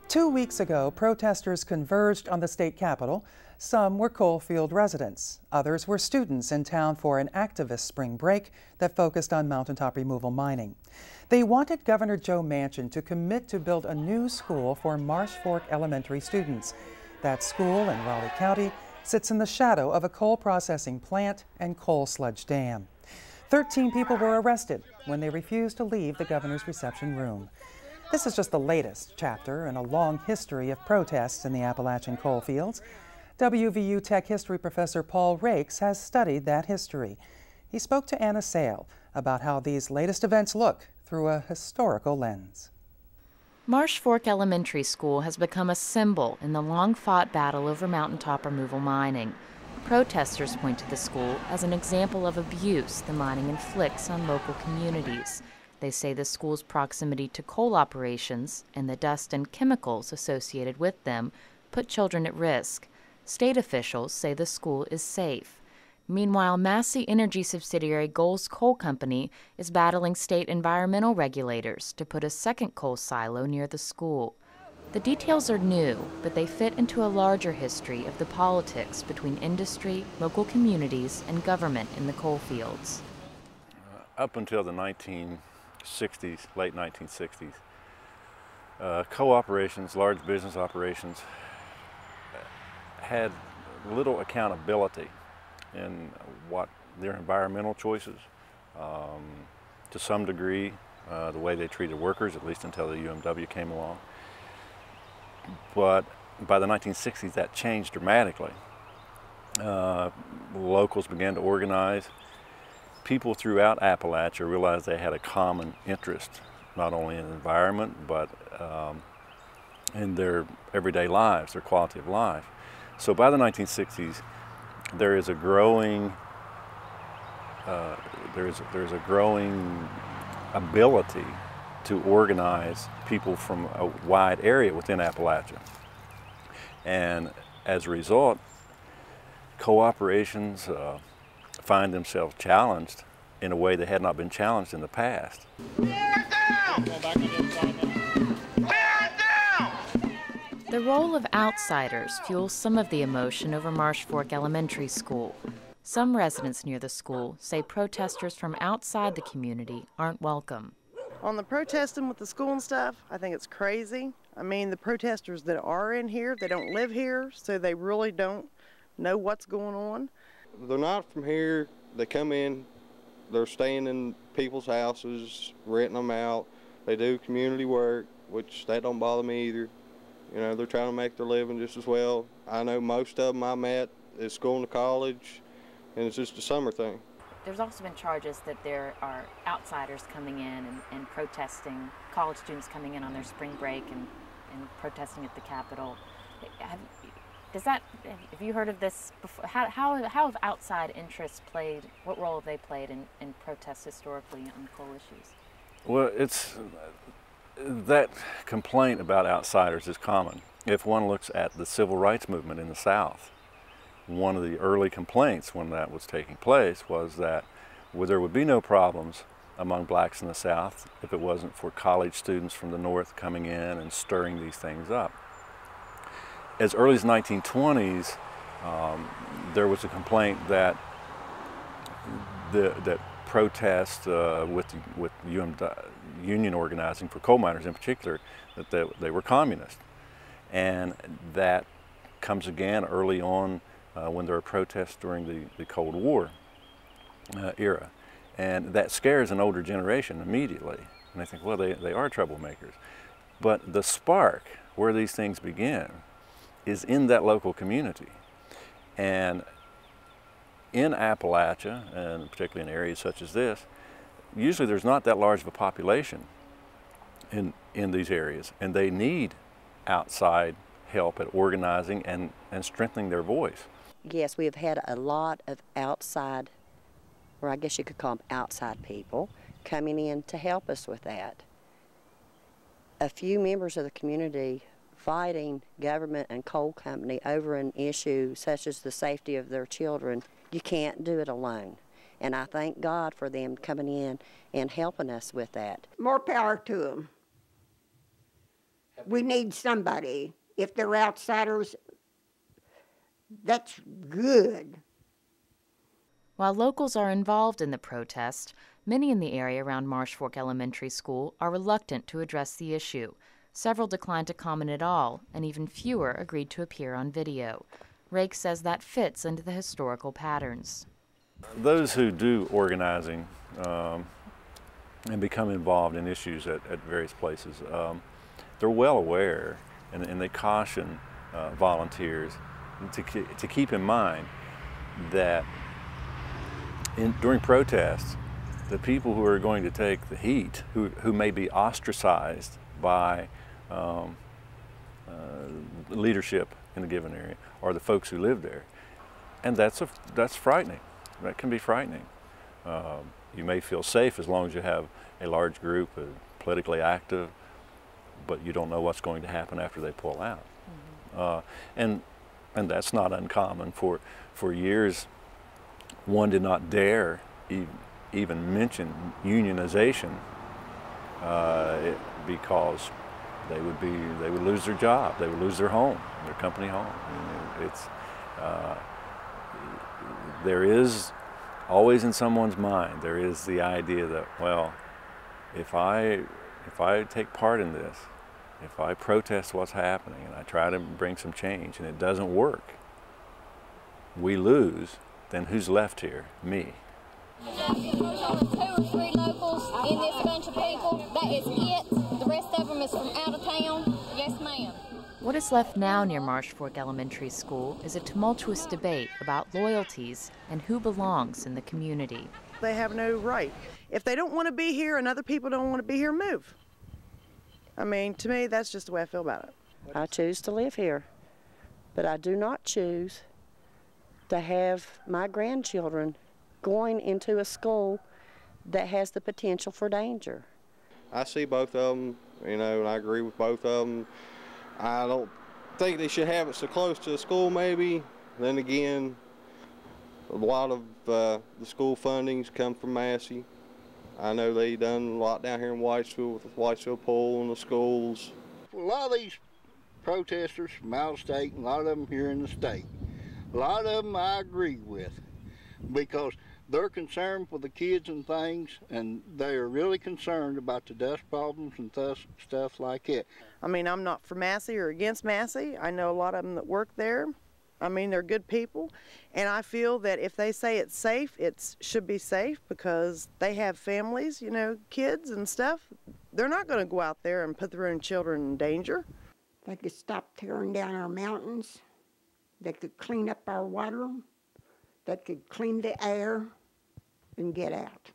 2 weeks ago, protesters converged on the state capitol. Some were coalfield residents. Others were students in town for an activist spring break that focused on mountaintop removal mining. They wanted Governor Joe Manchin to commit to build a new school for Marsh Fork elementary students. That school in Raleigh County sits in the shadow of a coal processing plant and coal sludge dam. 13 people were arrested when they refused to leave the governor's reception room. This is just the latest chapter in a long history of protests in the Appalachian coalfields. WVU Tech history professor Paul Rakes has studied that history. He spoke to Anna Sale about how these latest events look through a historical lens. Marsh Fork Elementary School has become a symbol in the long-fought battle over mountaintop removal mining. Protesters point to the school as an example of abuse the mining inflicts on local communities. They say the school's proximity to coal operations and the dust and chemicals associated with them put children at risk. State officials say the school is safe. Meanwhile, Massey Energy subsidiary Gold's Coal Company is battling state environmental regulators to put a second coal silo near the school. The details are new, but they fit into a larger history of the politics between industry, local communities, and government in the coalfields. Up until the 1960s, late 1960s, coal operations, large business operations, had little accountability in what their environmental choices. To some degree, the way they treated workers, at least until the UMW came along. But by the 1960s, that changed dramatically. Locals began to organize. People throughout Appalachia realized they had a common interest, not only in the environment, but in their everyday lives, their quality of life. So by the 1960s, there is a growing ability to organize people from a wide area within Appalachia. And as a result, cooperations find themselves challenged in a way they had not been challenged in the past. The role of outsiders fuels some of the emotion over Marsh Fork Elementary School. Some residents near the school say protesters from outside the community aren't welcome. On the protesting with the school and stuff, I think it's crazy. I mean, the protesters that are in here, they don't live here, so they really don't know what's going on. They're not from here. They come in, they're staying in people's houses, renting them out. They do community work, which that don't bother me either. You know, they're trying to make their living just as well. I know most of them I met is going to college, and it's just a summer thing. There's also been charges that there are outsiders coming in and protesting, college students coming in on their spring break and protesting at the Capitol. Have you heard of this before? How have outside interests played, what role have they played in protests historically on coal issues? Well, that complaint about outsiders is common. If one looks at the civil rights movement in the South, one of the early complaints when that was taking place was that there would be no problems among blacks in the South if it wasn't for college students from the North coming in and stirring these things up. As early as the 1920s, there was a complaint that that protest with union organizing for coal miners in particular, that they were communist. And that comes again early on when there are protests during the Cold War era. And that scares an older generation immediately. And they think, well, they are troublemakers. But the spark where these things begin is in that local community. And in Appalachia, and particularly in areas such as this, usually there's not that large of a population in these areas, and they need outside help at organizing and strengthening their voice. Yes, we have had a lot of outside, or I guess you could call them outside people, coming in to help us with that. A few members of the community fighting government and coal company over an issue such as the safety of their children, you can't do it alone. And I thank God for them coming in and helping us with that. More power to them. We need somebody. If they're outsiders, that's good. While locals are involved in the protest, many in the area around Marsh Fork Elementary School are reluctant to address the issue. Several declined to comment at all, and even fewer agreed to appear on video. Rake says that fits into the historical patterns. Those who do organizing and become involved in issues at various places, they're well aware, and they caution volunteers to keep in mind that during protests, the people who are going to take the heat, who may be ostracized by leadership in a given area, are the folks who live there, and that's frightening. That can be frightening. You may feel safe as long as you have a large group, politically active, but you don't know what's going to happen after they pull out. Mm-hmm. And that's not uncommon. For years, one did not dare even mention unionization because they would lose their job, they would lose their home, their company home. I mean, there is always in someone's mind, there is the idea that, well, if I take part in this, if I protest what's happening and I try to bring some change and it doesn't work, we lose, then who's left here? Me. Two or three locals in this bunch of people, that is it. The rest of them is from out of town. Yes, ma'am. What is left now near Marsh Fork Elementary School is a tumultuous debate about loyalties and who belongs in the community. They have no right. If they don't want to be here and other people don't want to be here, move. I mean, to me, that's just the way I feel about it. I choose to live here, but I do not choose to have my grandchildren going into a school that has the potential for danger. I see both of them, you know, and I agree with both of them. I don't think they should have it so close to a school, maybe. Then again, a lot of the school fundings come from Massey. I know they done a lot down here in Whitesville with the Whitesville Pool and the schools. A lot of these protesters from out of state, and a lot of them here in the state, a lot of them I agree with, because they're concerned for the kids and things, and they're really concerned about the dust problems and stuff like that. I mean, I'm not for Massey or against Massey. I know a lot of them that work there. I mean, they're good people, and I feel that if they say it's safe, it should be safe because they have families, you know, kids and stuff. They're not going to go out there and put their own children in danger. They could stop tearing down our mountains. They could clean up our water. They could clean the air and get out.